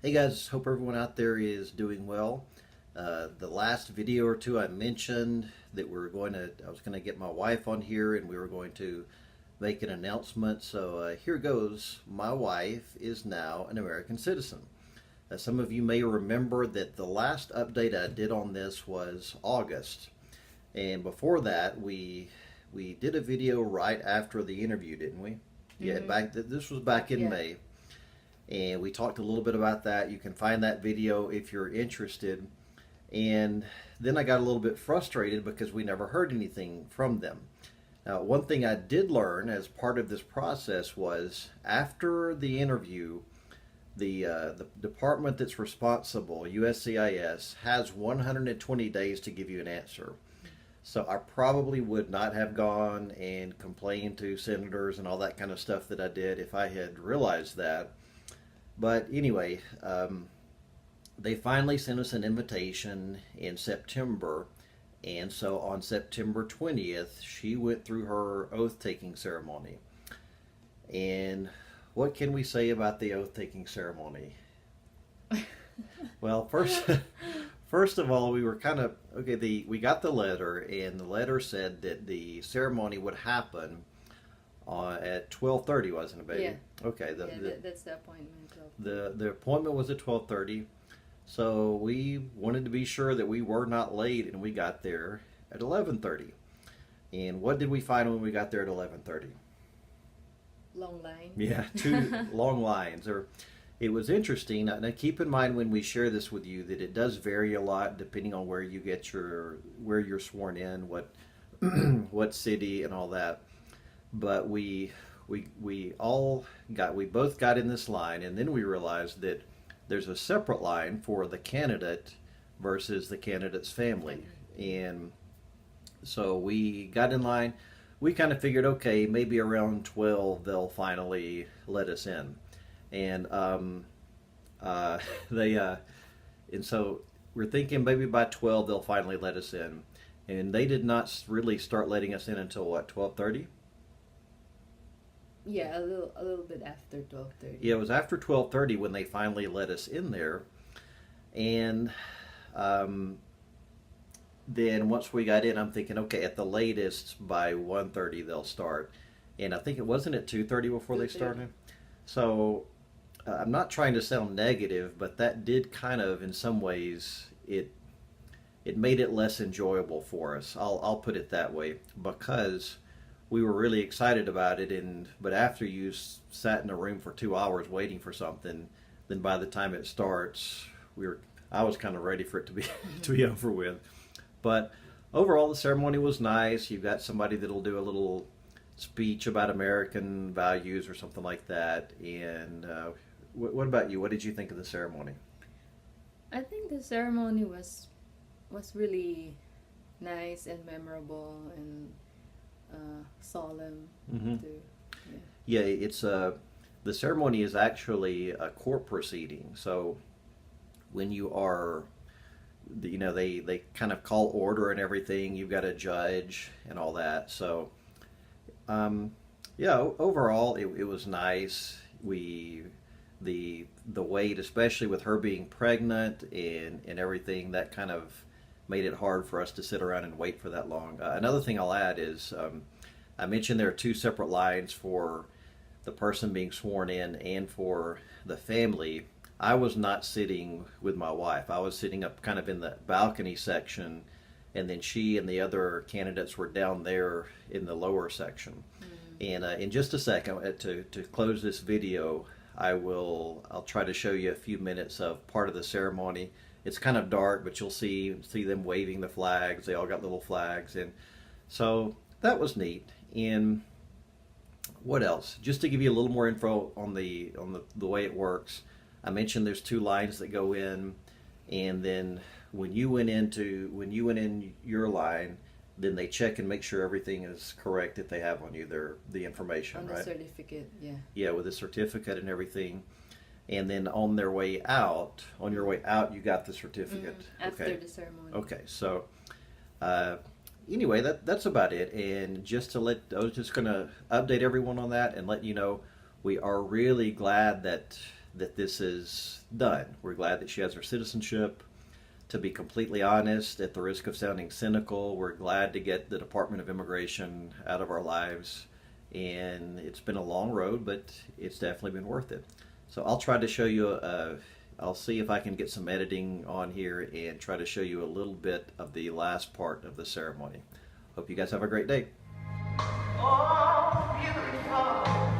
Hey guys, hope everyone out there is doing well. The last video or two I mentioned that I was going to get my wife on here and we were going to make an announcement. So here goes. My wife is now an American citizen. Some of you may remember that the last update I did on this was August. And before that, we did a video right after the interview, didn't we? Yeah, this was back in May. And we talked a little bit about that. You can find that video if you're interested. And then I got a little bit frustrated because we never heard anything from them. Now, one thing I did learn as part of this process was after the interview, the department that's responsible, USCIS, has 120 days to give you an answer. So I probably would not have gone and complained to senators and all that kind of stuff that I did if I had realized that. But anyway, they finally sent us an invitation in September, and so on September 20th, she went through her oath-taking ceremony. And what can we say about the oath-taking ceremony? Well, first of all, we were kind of, we got the letter, and the letter said that the ceremony would happen at 12:30, wasn't it, baby? Yeah. Okay. That's the appointment. The appointment was at 12:30, so we wanted to be sure that we were not late, and we got there at 11:30. And what did we find when we got there at 11:30? Long line. Yeah, two long lines. It was interesting. Now keep in mind when we share this with you that it does vary a lot depending on where you're sworn in, what city and all that. But we both got in this line, and then we realized that there's a separate line for the candidate versus the candidate's family. And so we got in line. We kind of figured, okay, maybe around 12 they'll finally let us in. And and so we're thinking maybe by 12 they'll finally let us in. And they did not really start letting us in until what, 12:30? Yeah, a little bit after 12:30. Yeah, it was after 12:30 when they finally let us in there. And then once we got in, I'm thinking, okay, at the latest by 1:30 they'll start. And I think it wasn't at 2:30 before they started. So I'm not trying to sound negative, but that did kind of, in some ways, it made it less enjoyable for us. I'll put it that way, because we were really excited about it, but after you sat in a room for 2 hours waiting for something, then by the time it starts, I was kind of ready for it to be over with. But overall, the ceremony was nice. You've got somebody that'll do a little speech about American values or something like that. And what about you? What did you think of the ceremony? I think the ceremony was really nice and memorable and solemn too. Yeah, it's the ceremony is actually a court proceeding. So when you are, they kind of call order and everything. You've got a judge and all that. So yeah, overall it was nice. The wait, especially with her being pregnant and everything, that kind of made it hard for us to sit around and wait for that long. Another thing I'll add is I mentioned there are two separate lines for the person being sworn in and for the family. I was not sitting with my wife. I was sitting up kind of in the balcony section, and then she and the other candidates were down there in the lower section. And in just a second, to close this video, I'll try to show you a few minutes of part of the ceremony. It's kind of dark, but you'll see them waving the flags. They all got little flags, and so that was neat. And what else? Just to give you a little more info on the way it works, I mentioned there's two lines that go in, and then when you went in your line, then they check and make sure everything is correct that they have on you, the information, on right? the certificate, yeah. Yeah, with the certificate and everything. And then on your way out, you got the certificate. After the ceremony. Okay, so anyway, that's about it. And I was just going to update everyone on that and let you know we are really glad that that this is done. We're glad that she has her citizenship. To be completely honest, at the risk of sounding cynical, we're glad to get the Department of Immigration out of our lives. And it's been a long road, but it's definitely been worth it. So I'll try to show you, I'll see if I can get some editing on here and try to show you a little bit of the last part of the ceremony. Hope you guys have a great day. Oh, beautiful.